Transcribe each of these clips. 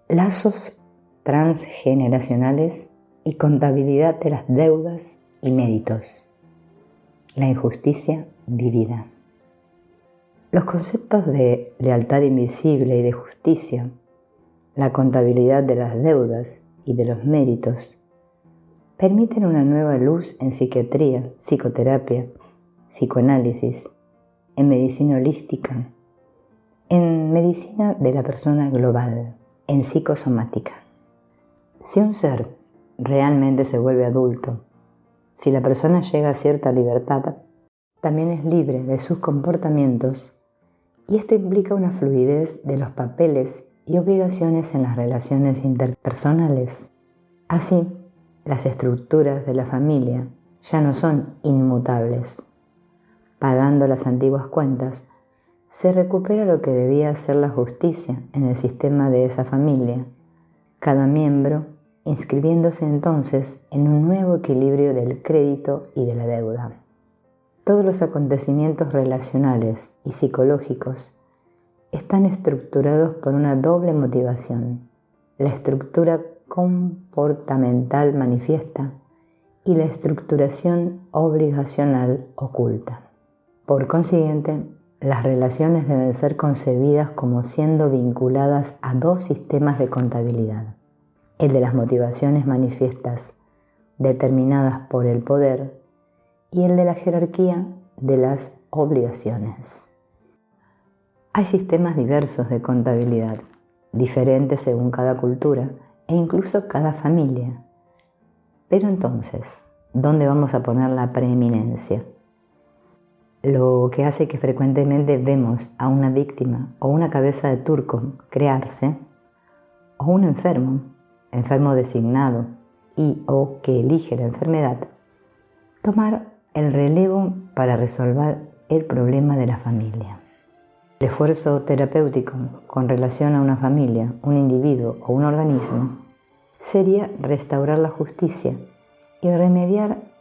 Lazos transgeneracionales y contabilidad de las deudas y méritos. La injusticia vivida. Los conceptos de lealtad invisible y de justicia, la contabilidad de las deudas y de los méritos, permiten una nueva luz en psiquiatría, psicoterapia, psicoanálisis, en medicina holística, en medicina de la persona global, en psicosomática. Si un ser realmente se vuelve adulto, si la persona llega a cierta libertad, también es libre de sus comportamientos, y esto implica una fluidez de los papeles y obligaciones en las relaciones interpersonales. Así, las estructuras de la familia ya no son inmutables. Pagando las antiguas cuentas, se recupera lo que debía ser la justicia en el sistema de esa familia, cada miembro inscribiéndose entonces en un nuevo equilibrio del crédito y de la deuda. Todos los acontecimientos relacionales y psicológicos están estructurados por una doble motivación: la estructura comportamental manifiesta y la estructuración obligacional oculta. Por consiguiente, las relaciones deben ser concebidas como siendo vinculadas a dos sistemas de contabilidad: el de las motivaciones manifiestas determinadas por el poder y el de la jerarquía de las obligaciones. Hay sistemas diversos de contabilidad, diferentes según cada cultura e incluso cada familia. Pero entonces, ¿dónde vamos a poner la preeminencia? Lo que hace que frecuentemente vemos a una víctima o una cabeza de turco crearse, o un enfermo designado y o que elige la enfermedad, tomar el relevo para resolver el problema de la familia. El esfuerzo terapéutico con relación a una familia, un individuo o un organismo sería restaurar la justicia y remediar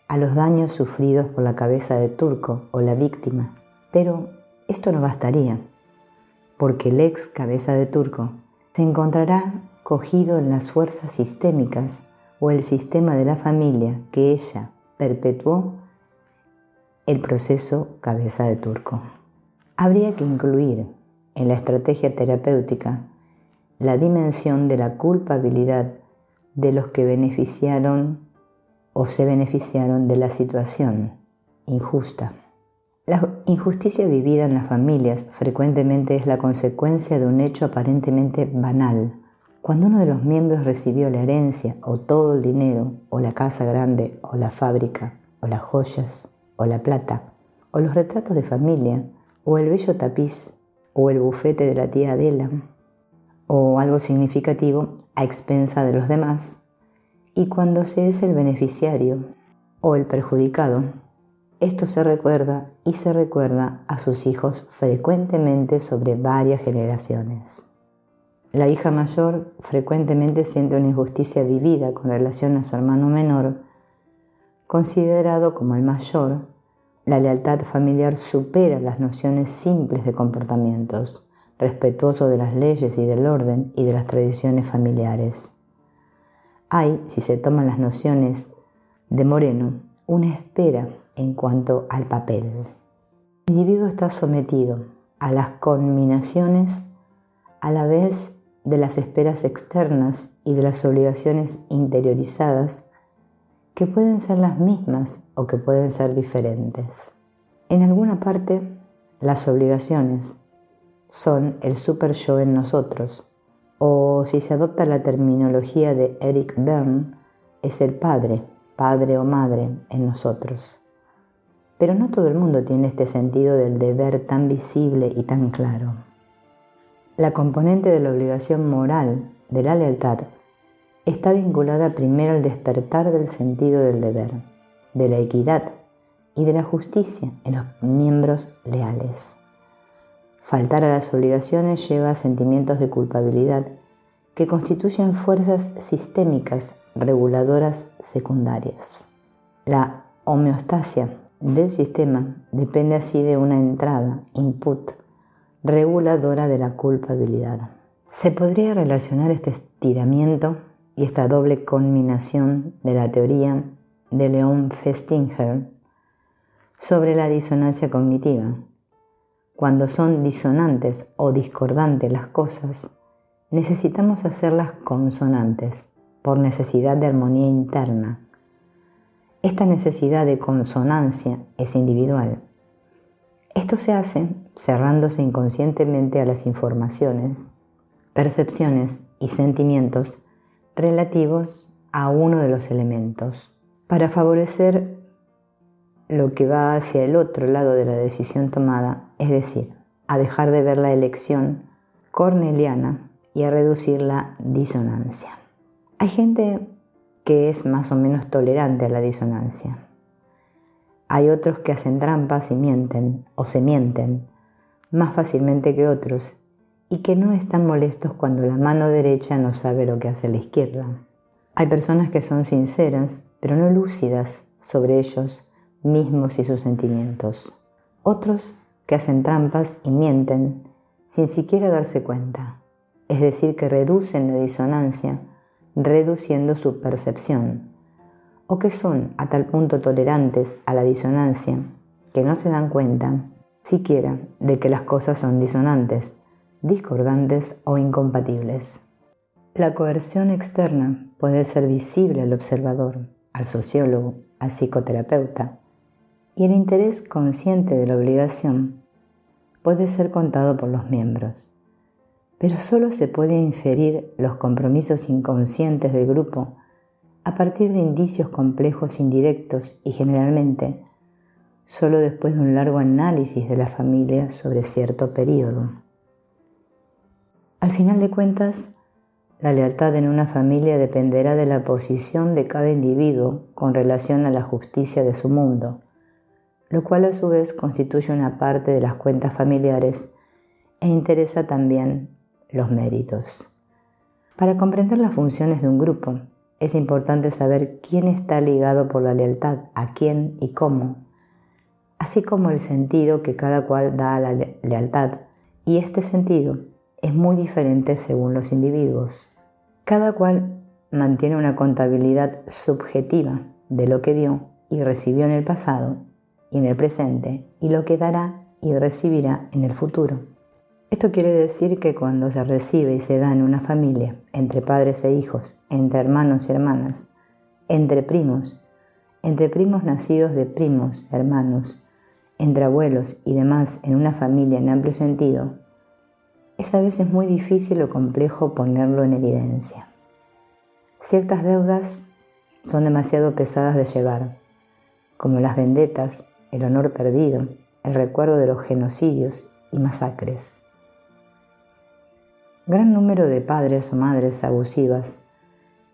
a los daños sufridos por la cabeza de turco o la víctima. Pero esto no bastaría, porque el ex cabeza de turco se encontrará cogido en las fuerzas sistémicas o el sistema de la familia que ella perpetuó el proceso cabeza de turco. Habría que incluir en la estrategia terapéutica la dimensión de la culpabilidad de los que beneficiaron o se beneficiaron de la situación injusta. La injusticia vivida en las familias frecuentemente es la consecuencia de un hecho aparentemente banal. Cuando uno de los miembros recibió la herencia o todo el dinero o la casa grande o la fábrica o las joyas o la plata o los retratos de familia o el bello tapiz o el bufete de la tía Adela o algo significativo a expensa de los demás, y cuando se es el beneficiario o el perjudicado, esto se recuerda y se recuerda a sus hijos frecuentemente sobre varias generaciones. La hija mayor frecuentemente siente una injusticia vivida con relación a su hermano menor. Considerado como el mayor, la lealtad familiar supera las nociones simples de comportamientos, respetuoso de las leyes y del orden y de las tradiciones familiares. Hay, si se toman las nociones de Moreno, una espera en cuanto al papel. El individuo está sometido a las conminaciones a la vez de las esperas externas y de las obligaciones interiorizadas, que pueden ser las mismas o que pueden ser diferentes. En alguna parte, las obligaciones son el super yo en nosotros, o si se adopta la terminología de Eric Berne, es el padre o madre en nosotros. Pero no todo el mundo tiene este sentido del deber tan visible y tan claro. La componente de la obligación moral de la lealtad está vinculada primero al despertar del sentido del deber, de la equidad y de la justicia en los miembros leales. Faltar a las obligaciones lleva a sentimientos de culpabilidad que constituyen fuerzas sistémicas reguladoras secundarias. La homeostasia del sistema depende así de una entrada, input, reguladora de la culpabilidad. Se podría relacionar este estiramiento y esta doble conminación de la teoría de Leon Festinger sobre la disonancia cognitiva. Cuando son disonantes o discordantes las cosas, necesitamos hacerlas consonantes por necesidad de armonía interna. Esta necesidad de consonancia es individual. Esto se hace cerrándose inconscientemente a las informaciones, percepciones y sentimientos relativos a uno de los elementos, para favorecer lo que va hacia el otro lado de la decisión tomada, es decir, a dejar de ver la elección corneliana y a reducir la disonancia. Hay gente que es más o menos tolerante a la disonancia. Hay otros que hacen trampas y mienten o se mienten más fácilmente que otros y que no están molestos cuando la mano derecha no sabe lo que hace la izquierda. Hay personas que son sinceras, pero no lúcidas sobre ellos mismos y sus sentimientos. Otros que hacen trampas y mienten sin siquiera darse cuenta, es decir, que reducen la disonancia reduciendo su percepción, o que son a tal punto tolerantes a la disonancia que no se dan cuenta siquiera de que las cosas son disonantes, discordantes o incompatibles. La coerción externa puede ser visible al observador, al sociólogo, al psicoterapeuta, y el interés consciente de la obligación puede ser contado por los miembros, pero solo se puede inferir los compromisos inconscientes del grupo a partir de indicios complejos indirectos y generalmente solo después de un largo análisis de la familia sobre cierto periodo. Al final de cuentas, la lealtad en una familia dependerá de la posición de cada individuo con relación a la justicia de su mundo, lo cual a su vez constituye una parte de las cuentas familiares e interesa también los méritos. Para comprender las funciones de un grupo, es importante saber quién está ligado por la lealtad, a quién y cómo, así como el sentido que cada cual da a la lealtad, y este sentido es muy diferente según los individuos. Cada cual mantiene una contabilidad subjetiva de lo que dio y recibió en el pasado y en el presente, y lo que dará y recibirá en el futuro. Esto quiere decir que cuando se recibe y se da en una familia, entre padres e hijos, entre hermanos y hermanas, entre primos nacidos de primos, hermanos, entre abuelos y demás en una familia en amplio sentido, es a veces muy difícil o complejo ponerlo en evidencia. Ciertas deudas son demasiado pesadas de llevar, como las vendetas, el honor perdido, el recuerdo de los genocidios y masacres. Gran número de padres o madres abusivas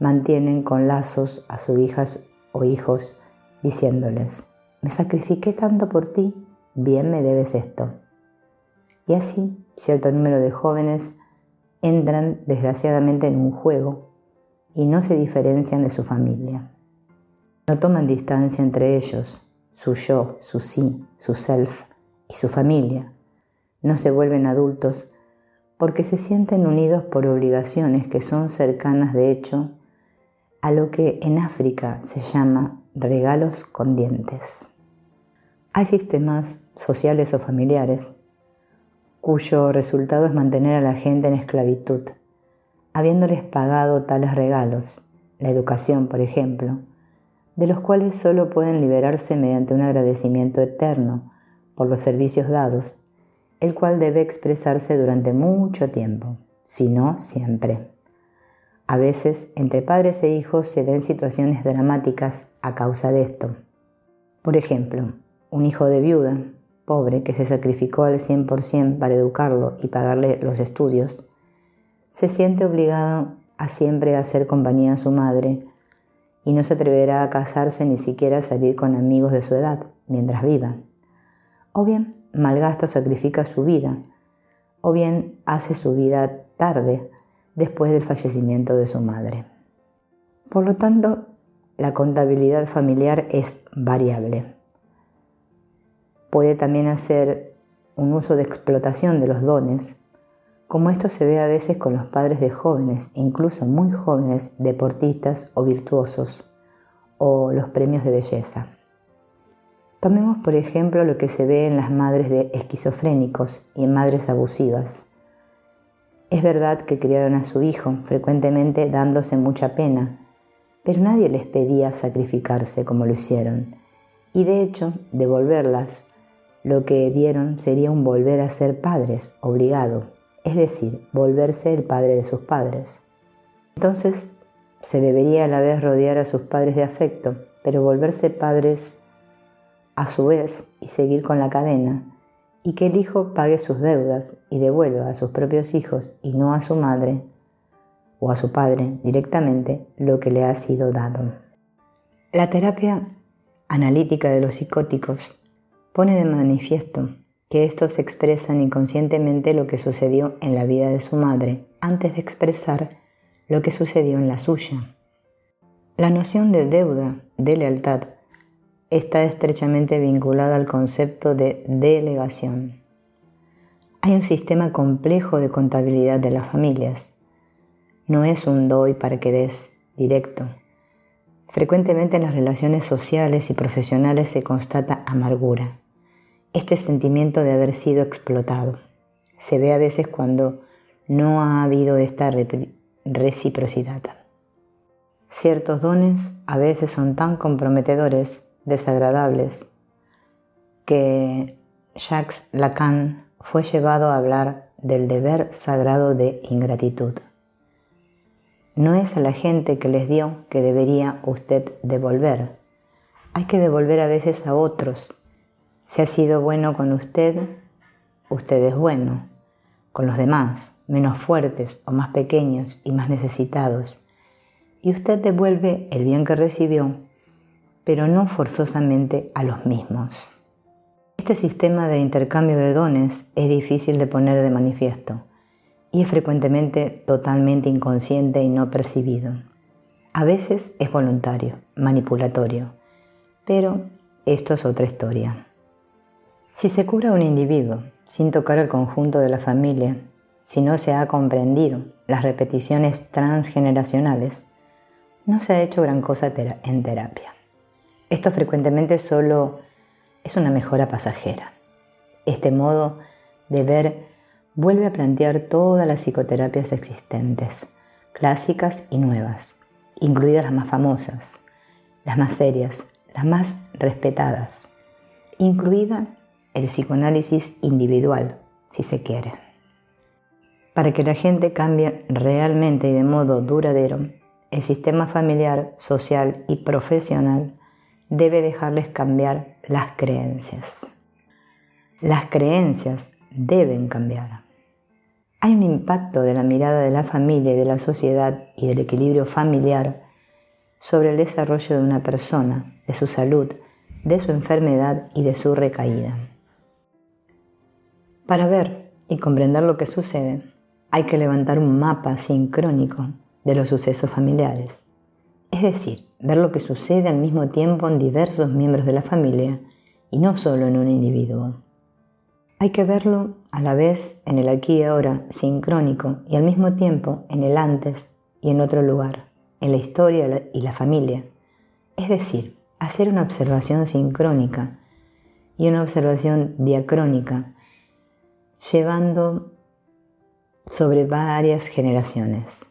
mantienen con lazos a sus hijas o hijos diciéndoles: me sacrifiqué tanto por ti, bien me debes esto. Y así, cierto número de jóvenes entran desgraciadamente en un juego y no se diferencian de su familia. No toman distancia entre ellos, su yo, su sí, su self y su familia. No se vuelven adultos porque se sienten unidos por obligaciones que son cercanas de hecho a lo que en África se llama regalos con dientes. Hay sistemas sociales o familiares cuyo resultado es mantener a la gente en esclavitud, habiéndoles pagado tales regalos, la educación, por ejemplo, de los cuales solo pueden liberarse mediante un agradecimiento eterno por los servicios dados, el cual debe expresarse durante mucho tiempo, si no siempre. A veces, entre padres e hijos se ven situaciones dramáticas a causa de esto. Por ejemplo, un hijo de viuda, pobre, que se sacrificó al 100% para educarlo y pagarle los estudios, se siente obligado a siempre hacer compañía a su madre y no se atreverá a casarse ni siquiera a salir con amigos de su edad mientras viva. O bien malgasta o sacrifica su vida, o bien hace su vida tarde después del fallecimiento de su madre. Por lo tanto, la contabilidad familiar es variable. Puede también hacer un uso de explotación de los dones, como esto se ve a veces con los padres de jóvenes, incluso muy jóvenes, deportistas o virtuosos, o los premios de belleza. Tomemos por ejemplo lo que se ve en las madres de esquizofrénicos y en madres abusivas. Es verdad que criaron a su hijo, frecuentemente dándose mucha pena, pero nadie les pedía sacrificarse como lo hicieron, y de hecho, devolverlas, lo que dieron sería un volver a ser padres, obligado, es decir, volverse el padre de sus padres. Entonces, se debería a la vez rodear a sus padres de afecto, pero volverse padres a su vez y seguir con la cadena, y que el hijo pague sus deudas y devuelva a sus propios hijos y no a su madre o a su padre directamente lo que le ha sido dado. La terapia analítica de los psicóticos pone de manifiesto que estos expresan inconscientemente lo que sucedió en la vida de su madre antes de expresar lo que sucedió en la suya. La noción de deuda, de lealtad, está estrechamente vinculada al concepto de delegación. Hay un sistema complejo de contabilidad de las familias. No es un doy para que des directo. Frecuentemente en las relaciones sociales y profesionales se constata amargura. Este sentimiento de haber sido explotado se ve a veces cuando no ha habido esta reciprocidad. Ciertos dones a veces son tan comprometedores, desagradables, que Jacques Lacan fue llevado a hablar del deber sagrado de ingratitud. No es a la gente que les dio que debería usted devolver. Hay que devolver a veces a otros. Si ha sido bueno con usted, usted es bueno con los demás, menos fuertes o más pequeños y más necesitados. Y usted devuelve el bien que recibió, pero no forzosamente a los mismos. Este sistema de intercambio de dones es difícil de poner de manifiesto y es frecuentemente totalmente inconsciente y no percibido. A veces es voluntario, manipulatorio, pero esto es otra historia. Si se cura a un individuo sin tocar el conjunto de la familia, si no se ha comprendido las repeticiones transgeneracionales, no se ha hecho gran cosa en terapia. Esto frecuentemente solo es una mejora pasajera. Este modo de ver vuelve a plantear todas las psicoterapias existentes, clásicas y nuevas, incluidas las más famosas, las más serias, las más respetadas, incluida el psicoanálisis individual, si se quiere. Para que la gente cambie realmente y de modo duradero, el sistema familiar, social y profesional debe dejarles cambiar las creencias. Las creencias deben cambiar. Hay un impacto de la mirada de la familia y de la sociedad y del equilibrio familiar sobre el desarrollo de una persona, de su salud, de su enfermedad y de su recaída. Para ver y comprender lo que sucede, hay que levantar un mapa sincrónico de los sucesos familiares, es decir, ver lo que sucede al mismo tiempo en diversos miembros de la familia y no solo en un individuo. Hay que verlo a la vez en el aquí y ahora, sincrónico, y al mismo tiempo en el antes y en otro lugar, en la historia y la familia. Es decir, hacer una observación sincrónica y una observación diacrónica, llevando sobre varias generaciones.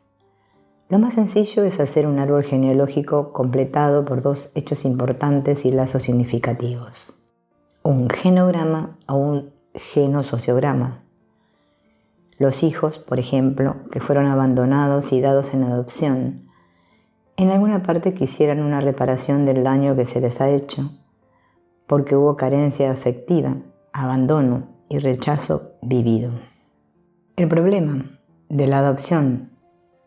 Lo más sencillo es hacer un árbol genealógico completado por dos hechos importantes y lazos significativos: un genograma o un genosociograma. Los hijos, por ejemplo, que fueron abandonados y dados en adopción, en alguna parte quisieran una reparación del daño que se les ha hecho, porque hubo carencia afectiva, abandono y rechazo vivido. El problema de la adopción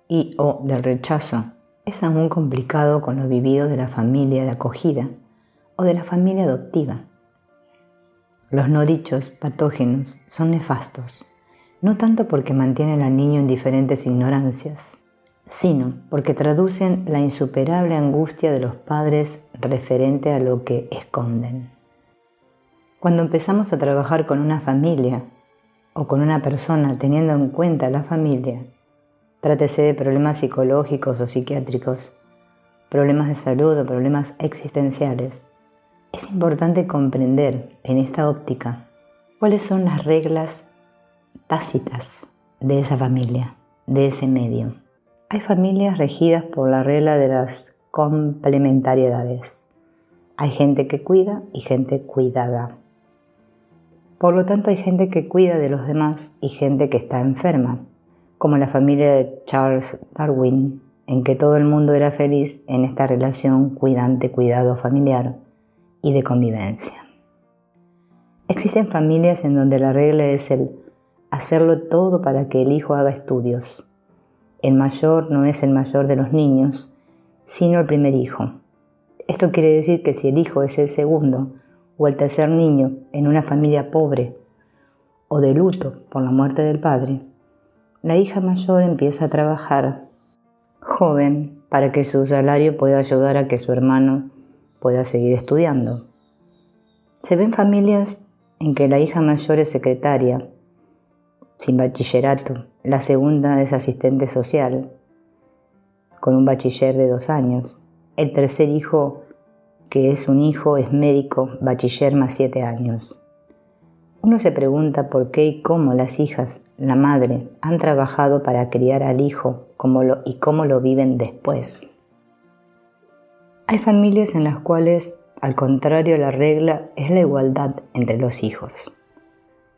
y o del rechazo es aún complicado con lo vivido de la familia de acogida o de la familia adoptiva. Los no dichos patógenos son nefastos, no tanto porque mantienen al niño en diferentes ignorancias, sino porque traducen la insuperable angustia de los padres referente a lo que esconden. Cuando empezamos a trabajar con una familia, o con una persona teniendo en cuenta la familia, trátese de problemas psicológicos o psiquiátricos, problemas de salud o problemas existenciales, es importante comprender en esta óptica cuáles son las reglas tácitas de esa familia, de ese medio. Hay familias regidas por la regla de las complementariedades. Hay gente que cuida y gente cuidada. Por lo tanto, hay gente que cuida de los demás y gente que está enferma, como la familia de Charles Darwin, en que todo el mundo era feliz en esta relación cuidante-cuidado familiar y de convivencia. Existen familias en donde la regla es el hacerlo todo para que el hijo haga estudios. El mayor no es el mayor de los niños, sino el primer hijo. Esto quiere decir que si el hijo es el segundo o el tercer niño en una familia pobre o de luto por la muerte del padre, la hija mayor empieza a trabajar joven para que su salario pueda ayudar a que su hermano pueda seguir estudiando. Se ven familias en que la hija mayor es secretaria, sin bachillerato, la segunda es asistente social, con un bachiller de 2 años, el tercer hijo, que es un hijo, es médico, bachiller más 7 años. Uno se pregunta por qué y cómo las hijas, la madre, han trabajado para criar al hijo y cómo lo viven después. Hay familias en las cuales, al contrario, la regla es la igualdad entre los hijos.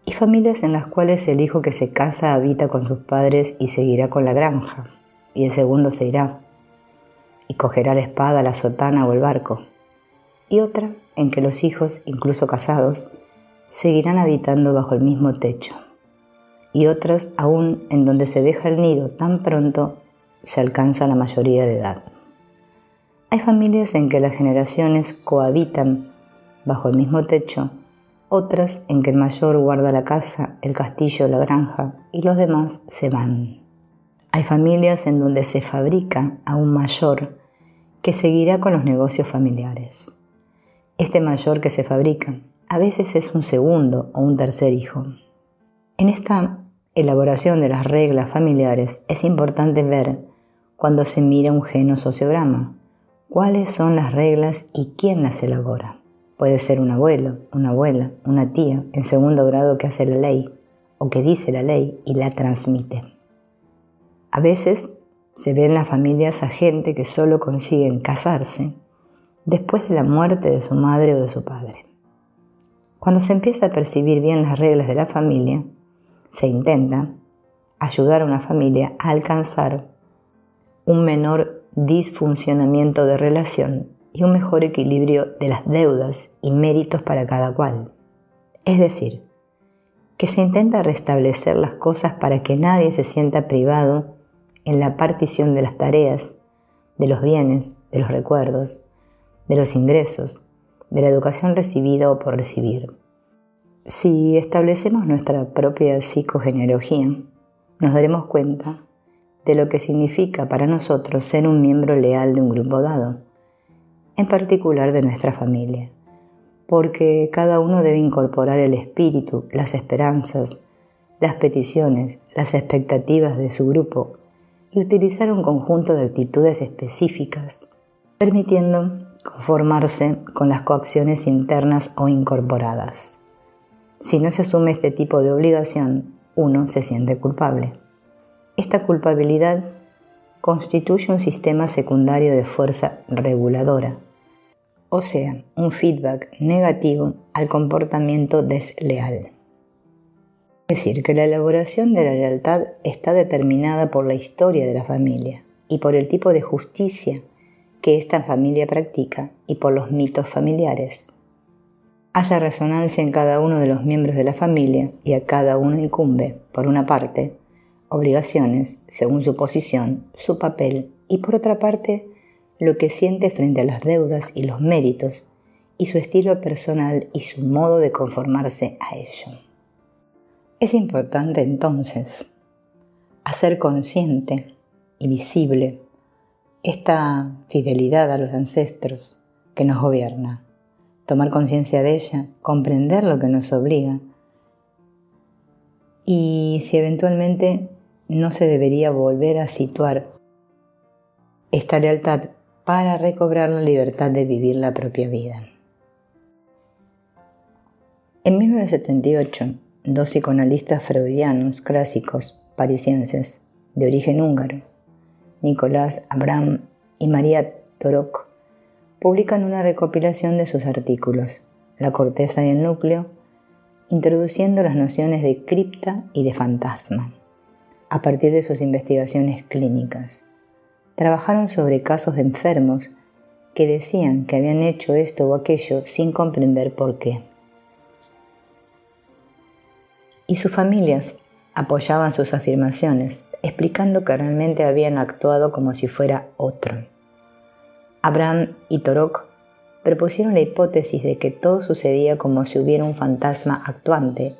Y familias en las cuales el hijo que se casa habita con sus padres y seguirá con la granja, y el segundo se irá, y cogerá la espada, la sotana o el barco. Y otra en que los hijos, incluso casados, seguirán habitando bajo el mismo techo. Y otras aún en donde se deja el nido tan pronto se alcanza la mayoría de edad. Hay familias en que las generaciones cohabitan bajo el mismo techo, otras en que el mayor guarda la casa, el castillo, la granja y los demás se van. Hay familias en donde se fabrica a un mayor que seguirá con los negocios familiares. Este mayor que se fabrica a veces es un segundo o un tercer hijo. En esta elaboración de las reglas familiares es importante ver, cuando se mira un genosociograma, cuáles son las reglas y quién las elabora. Puede ser un abuelo, una abuela, una tía en segundo grado que hace la ley o que dice la ley y la transmite. A veces se ve en las familias a gente que solo consiguen casarse después de la muerte de su madre o de su padre. Cuando se empieza a percibir bien las reglas de la familia, se intenta ayudar a una familia a alcanzar un menor disfuncionamiento de relación y un mejor equilibrio de las deudas y méritos para cada cual. Es decir, que se intenta restablecer las cosas para que nadie se sienta privado en la partición de las tareas, de los bienes, de los recuerdos, de los ingresos, de la educación recibida o por recibir. Si establecemos nuestra propia psicogenealogía, nos daremos cuenta de lo que significa para nosotros ser un miembro leal de un grupo dado, en particular de nuestra familia, porque cada uno debe incorporar el espíritu, las esperanzas, las peticiones, las expectativas de su grupo y utilizar un conjunto de actitudes específicas, permitiendo conformarse con las coacciones internas o incorporadas. Si no se asume este tipo de obligación, uno se siente culpable. Esta culpabilidad constituye un sistema secundario de fuerza reguladora, o sea, un feedback negativo al comportamiento desleal. Es decir, que la elaboración de la lealtad está determinada por la historia de la familia y por el tipo de justicia que esta familia practica y por los mitos familiares. Haya resonancia en cada uno de los miembros de la familia y a cada uno incumbe, por una parte, obligaciones según su posición, su papel y por otra parte, lo que siente frente a las deudas y los méritos y su estilo personal y su modo de conformarse a ello. Es importante entonces hacer consciente y visible esta fidelidad a los ancestros que nos gobierna, tomar conciencia de ella, comprender lo que nos obliga y si eventualmente no se debería volver a situar esta lealtad para recobrar la libertad de vivir la propia vida. En 1978, dos psicoanalistas freudianos clásicos parisienses de origen húngaro, Nicolás Abraham y María Torok, publican una recopilación de sus artículos, La corteza y el núcleo, introduciendo las nociones de cripta y de fantasma, a partir de sus investigaciones clínicas. Trabajaron sobre casos de enfermos que decían que habían hecho esto o aquello sin comprender por qué. Y sus familias apoyaban sus afirmaciones, explicando que realmente habían actuado como si fuera otro. Abraham y Torok propusieron la hipótesis de que todo sucedía como si hubiera un fantasma actuante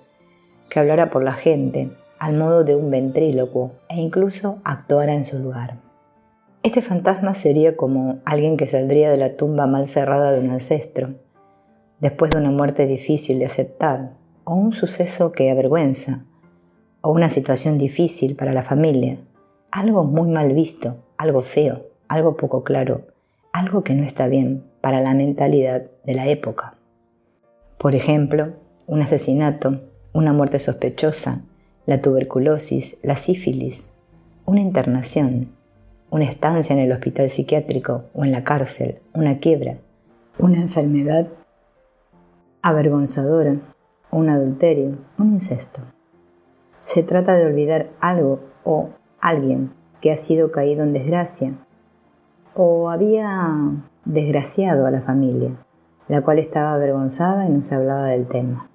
que hablara por la gente al modo de un ventrílocuo e incluso actuara en su lugar. Este fantasma sería como alguien que saldría de la tumba mal cerrada de un ancestro, después de una muerte difícil de aceptar, o un suceso que avergüenza, o una situación difícil para la familia, algo muy mal visto, algo feo, algo poco claro, algo que no está bien para la mentalidad de la época. Por ejemplo, un asesinato, una muerte sospechosa, la tuberculosis, la sífilis, una internación, una estancia en el hospital psiquiátrico o en la cárcel, una quiebra, una enfermedad avergonzadora, un adulterio, un incesto. Se trata de olvidar algo o alguien que ha sido caído en desgracia o había desgraciado a la familia, la cual estaba avergonzada y no se hablaba del tema.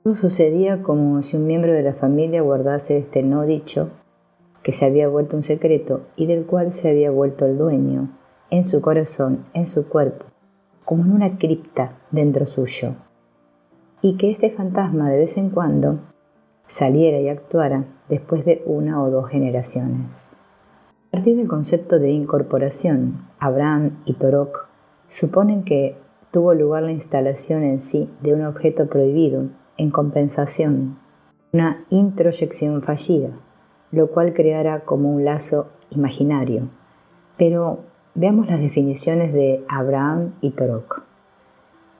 Todo sucedía como si un miembro de la familia guardase este no dicho, que se había vuelto un secreto y del cual se había vuelto el dueño, en su corazón, en su cuerpo, como en una cripta dentro suyo, y que este fantasma de vez en cuando saliera y actuara después de una o dos generaciones. A partir del concepto de incorporación, Abraham y Torok suponen que tuvo lugar la instalación en sí de un objeto prohibido en compensación, una introyección fallida, lo cual creara como un lazo imaginario. Pero veamos las definiciones de Abraham y Torok.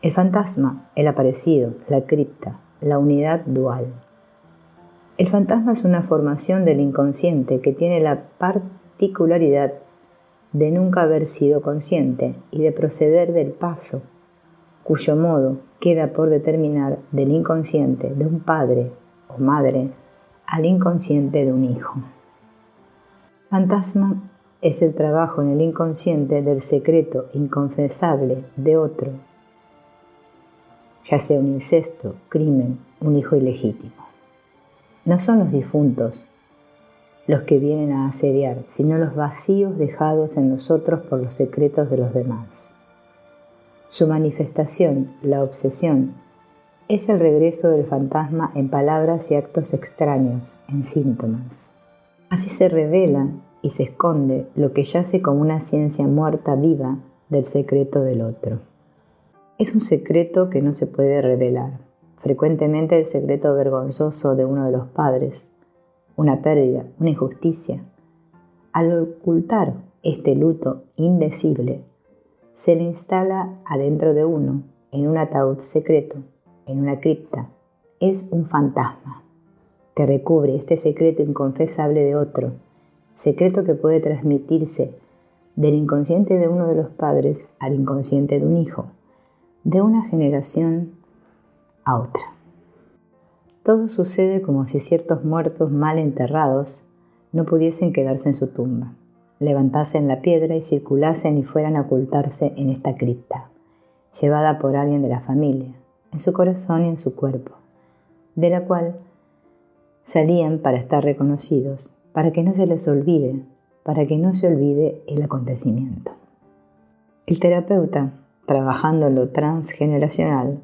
El fantasma, el aparecido, la cripta, la unidad dual. El fantasma es una formación del inconsciente que tiene la particularidad de nunca haber sido consciente y de proceder del paso, cuyo modo queda por determinar del inconsciente de un padre o madre al inconsciente de un hijo. Fantasma es el trabajo en el inconsciente del secreto inconfesable de otro, ya sea un incesto, crimen, un hijo ilegítimo. No son los difuntos los que vienen a asediar, sino los vacíos dejados en nosotros por los secretos de los demás. Su manifestación, la obsesión, es el regreso del fantasma en palabras y actos extraños, en síntomas. Así se revela y se esconde lo que yace como una ciencia muerta viva del secreto del otro. Es un secreto que no se puede revelar, frecuentemente el secreto vergonzoso de uno de los padres, una pérdida, una injusticia. Al ocultar este luto indecible, se le instala adentro de uno, en un ataúd secreto, en una cripta. Es un fantasma que recubre este secreto inconfesable de otro, secreto que puede transmitirse del inconsciente de uno de los padres al inconsciente de un hijo, de una generación a otra. Todo sucede como si ciertos muertos mal enterrados no pudiesen quedarse en su tumba, levantasen la piedra y circulasen y fueran a ocultarse en esta cripta, llevada por alguien de la familia, en su corazón y en su cuerpo, de la cual salían para estar reconocidos, para que no se les olvide, para que no se olvide el acontecimiento. El terapeuta, trabajando en lo transgeneracional,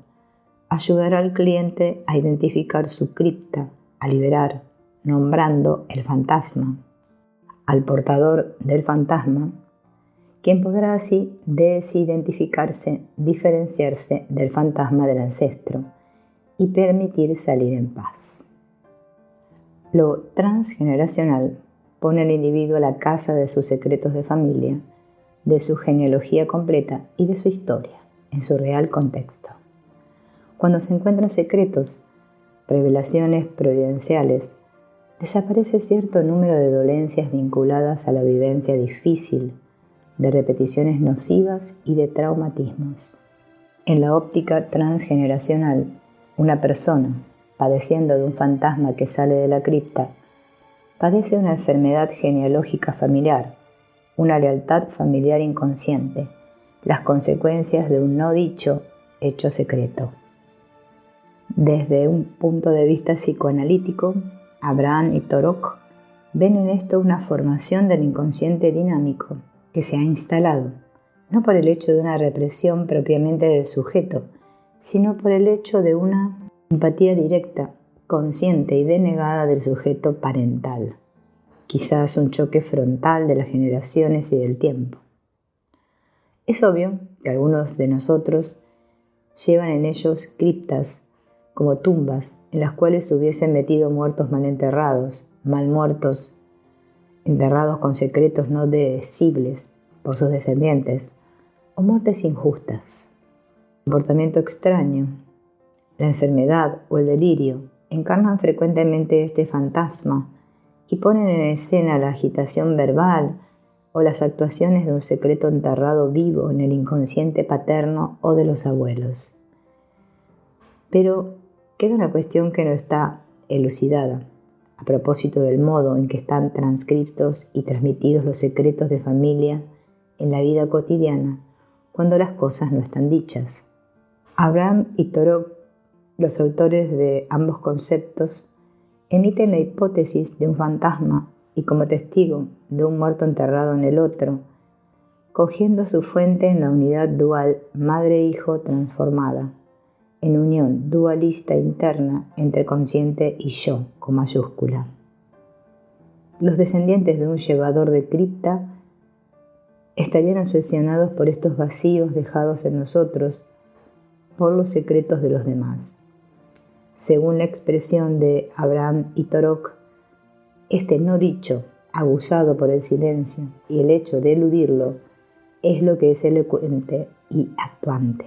ayudará al cliente a identificar su cripta, a liberar, nombrando el fantasma, al portador del fantasma, quien podrá así desidentificarse, diferenciarse del fantasma del ancestro y permitir salir en paz. Lo transgeneracional pone al individuo a la caza de sus secretos de familia, de su genealogía completa y de su historia, en su real contexto. Cuando se encuentran secretos, revelaciones providenciales, desaparece cierto número de dolencias vinculadas a la vivencia difícil, de repeticiones nocivas y de traumatismos. En la óptica transgeneracional, una persona, padeciendo de un fantasma que sale de la cripta, padece una enfermedad genealógica familiar, una lealtad familiar inconsciente, las consecuencias de un no dicho hecho secreto. Desde un punto de vista psicoanalítico, Abraham y Torok ven en esto una formación del inconsciente dinámico que se ha instalado, no por el hecho de una represión propiamente del sujeto, sino por el hecho de una empatía directa, consciente y denegada del sujeto parental, quizás un choque frontal de las generaciones y del tiempo. Es obvio que algunos de nosotros llevan en ellos criptas, como tumbas en las cuales se hubiesen metido muertos mal enterrados, mal muertos, enterrados con secretos no decibles por sus descendientes, o muertes injustas. Comportamiento extraño, la enfermedad o el delirio encarnan frecuentemente este fantasma y ponen en escena la agitación verbal o las actuaciones de un secreto enterrado vivo en el inconsciente paterno o de los abuelos. Pero queda una cuestión que no está elucidada, a propósito del modo en que están transcritos y transmitidos los secretos de familia en la vida cotidiana cuando las cosas no están dichas. Abraham y Torok, los autores de ambos conceptos, emiten la hipótesis de un fantasma y como testigo de un muerto enterrado en el otro, cogiendo su fuente en la unidad dual madre-hijo transformada, en unión dualista interna entre consciente y yo, con mayúscula. Los descendientes de un llevador de cripta estarían obsesionados por estos vacíos dejados en nosotros por los secretos de los demás. Según la expresión de Abraham y Torok, este no dicho, abusado por el silencio y el hecho de eludirlo, es lo que es elocuente y actuante.